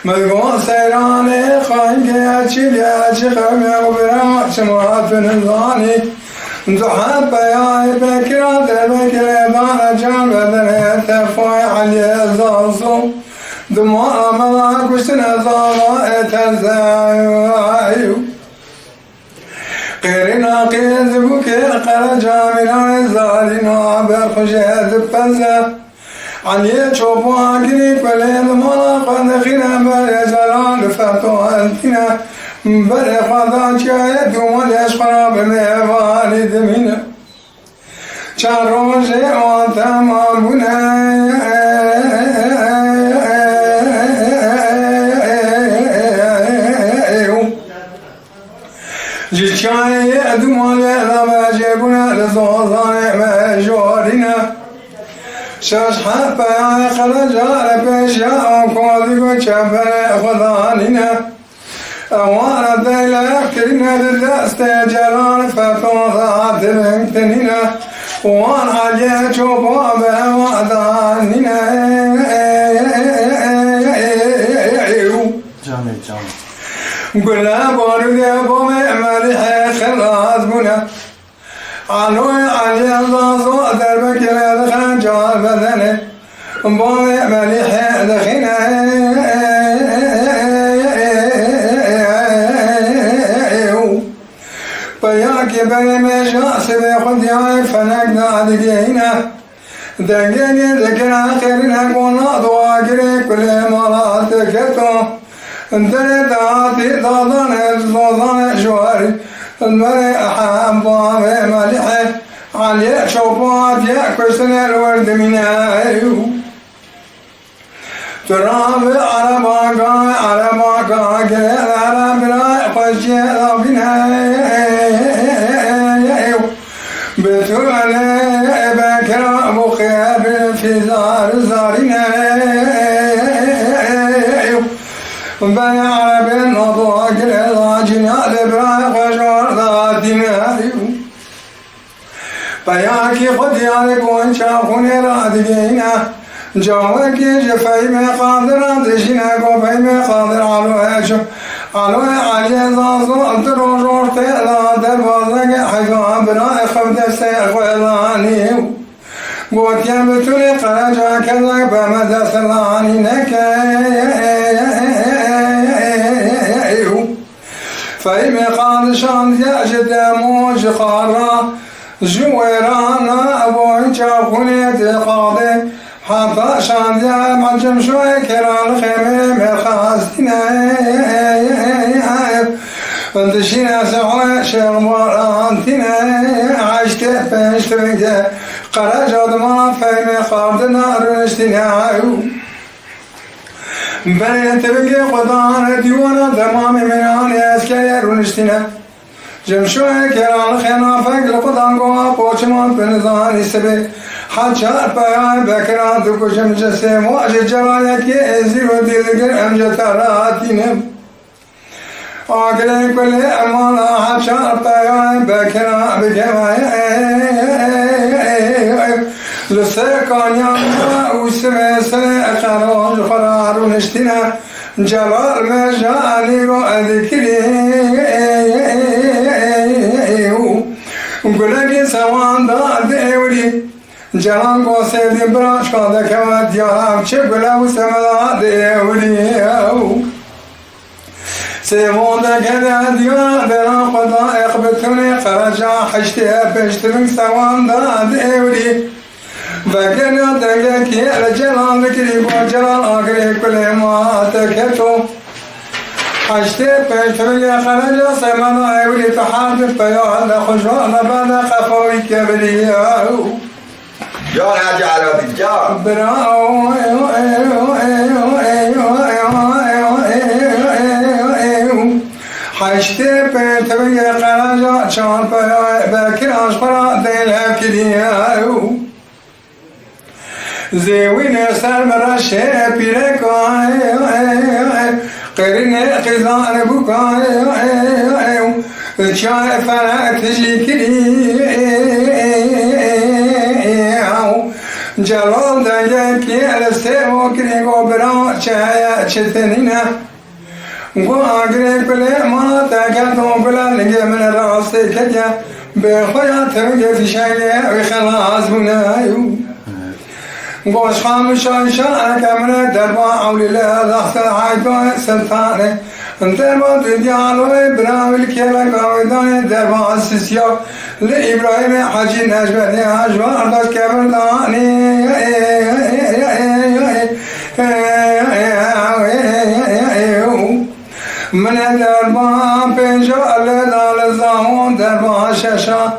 مذكور سيراني خانك يا شيخ وبرا شمعات النظاني زحاب يا بكرة بكرة دار جنب ذريت فوي علي الزازو دموع ملاك وسنة ضاءت الزايو قيرنا قيز بكير قرجا من الزالين وعبر خجيز بفزة علي شوفوا قريب وليل ملا قد خنا بل زلال فتو أنتنا بل خذا شاهد وليش خراب والد منا شاروجي وتمام جيشاي أدمالي لما جيبنا لزوزان مجورنا شاش حبا يا خرجا بيشا وكوذي شبر خذاننا أوانا ديلا يكرنا للدست جلال فتوضعت بنتننا وان علي شوفوا بوعداننا قلنا بورد بومي مليح خلاص بنا علوي علي الضازو دربك لدخل جوال بدني بومي مليح دخينا بياكي بني مجا سبي خدياي فنقنا دقينا دقيني ذكر آخرنا قلنا ضواقري كل مرات كتو انتني دعاتي ضادان الضادان جواري المري أحام بامي مليحي علي شوفات يأكل سنة الورد من آيو تراب عرباقا قيل عرب لا خشي ربنا بتولي بكرة مخيب في زارنا بني عرب نضوك للعجنا لبراء خجور ذاتنا بياكي خديانك وانشافوني رادقينا جاوكي جفايمي قادر عدشنا قفايمي قادر علوي علي زازو انترو جورتي لا دربازك حيثو براء خبد السيخ وإلاني قوت يمتولي قرجا كذا بمدى سلاني فايمي قاد شان يجد موج خارا جويرانا ابوين شافوني تقاضي حتى شان يا معجم شوي كران خيمي خاستنا انتشينا سعوي شرمار انتنا عشت فاشت بك قرجا دما فايمي قادنا رنشتنا بني تبقي قدان ديوانا دمامي مناني اسكي رنشتنا جمشوي كران خينا فقل قدان قوا بوچمان بنزاني سبي حجار بيان بكران دكو جمجسي واجه جوانك يزير وديلقر امجتاراتينم آقلي كل امانا حجار بيان بكران بكماي لسيقان يانا وسمي سنة قرار قرار ونشتنا جلال مجاني رو اذكري قلقي سوان دا ديولي جلال قوسي دي براش قادة كما ديارام چقلا وسمدا ديولي سيمون دا كده ديار برا قدا اقبتوني قرجا حشتها بشترن سوان دا ديولي وكنا دنگكي الجلال ذكري وجلال آخري كل ما تكتو حشته پیتوی خرجا سمنا اولی تحرد پیان خجوان بعد خفاوی کبریاو جان حاج علادی جان براو حشته پیتوی خرجا چان پیان بکر آشپرا دل کریاو زوین سر مرشه پیرکای قرن خزان بکای چای فرات جیکری جلال دنگه پیل سیو کری گو برا چایا چتنینا گو آگره کلی ما تاکتون بلا لنگه من راسته کجا بخویا تنگه فشنگه و خلاص بنایو گوش خاموش آیشان کمره دربا اولی لحظه حیدان سلطانه دربا دیالوی براویل کلا کاویدان دربا سیسیا لإبراهیم حجی نجبتی حجوار داشت کبردانی من دربا پنجا لدال زمان دربا ششا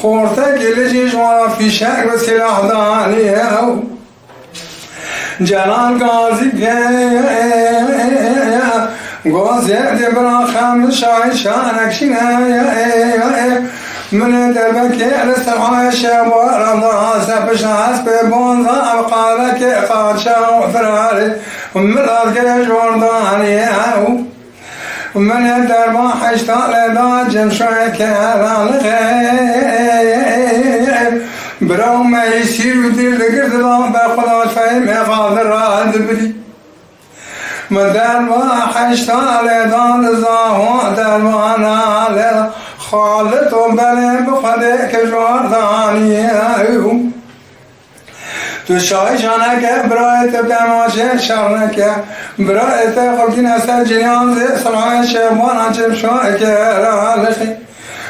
خورته گلجی جوان فیشک و سلاح دانی جلال غازی گوزی دبرا خم شای شانکشینه من دربکی لسترهای شبار الله سبش حسب بونزا قالك قادشا وفراري ومراد قريش ورداني من دربا حشتا لدا جمشوي كهران غير برو ما يسير ودير لقرد الله بخلاص فهم قادر راد بدي من دربا حشتا لدا زاهو دربانا لدا خالد بله بخدك جورداني تو شایشانه که برای تبدیماشه شرنه که برای تخلقین اصل جنیان زی صلحای شبان عجب شای که رالخی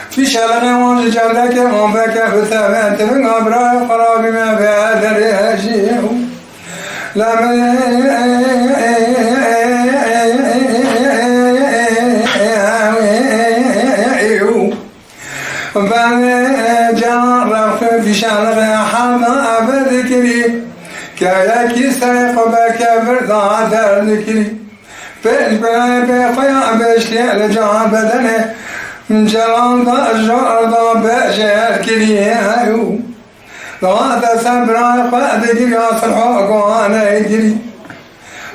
فی شلقه وانج جلده که منبکه بتبه تبنگا برای خرابی من بیادر هجیو لمن بله جان رفت فی شلقه حمد عبد کری که یکی سرق و بکبر دادر کری پیش بلای پی خویا بشتی لجان بدنه جلال دا جار دا بشهر کری داد سبرای خود کری آسر حقوانه کری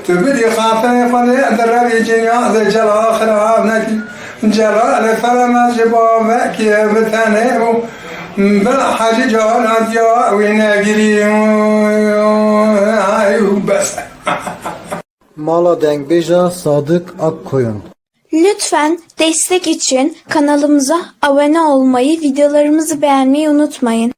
تو بدی خافه خود در روی جنیاز جلال خراب نکی جلال فرمز جبابه که بتنه بلا حاجی جانات یا وینگیری بس. Mala Dengbej'a Sadık Akkoyun. Lütfen destek için kanalımıza abone olmayı, videolarımızı beğenmeyi unutmayın.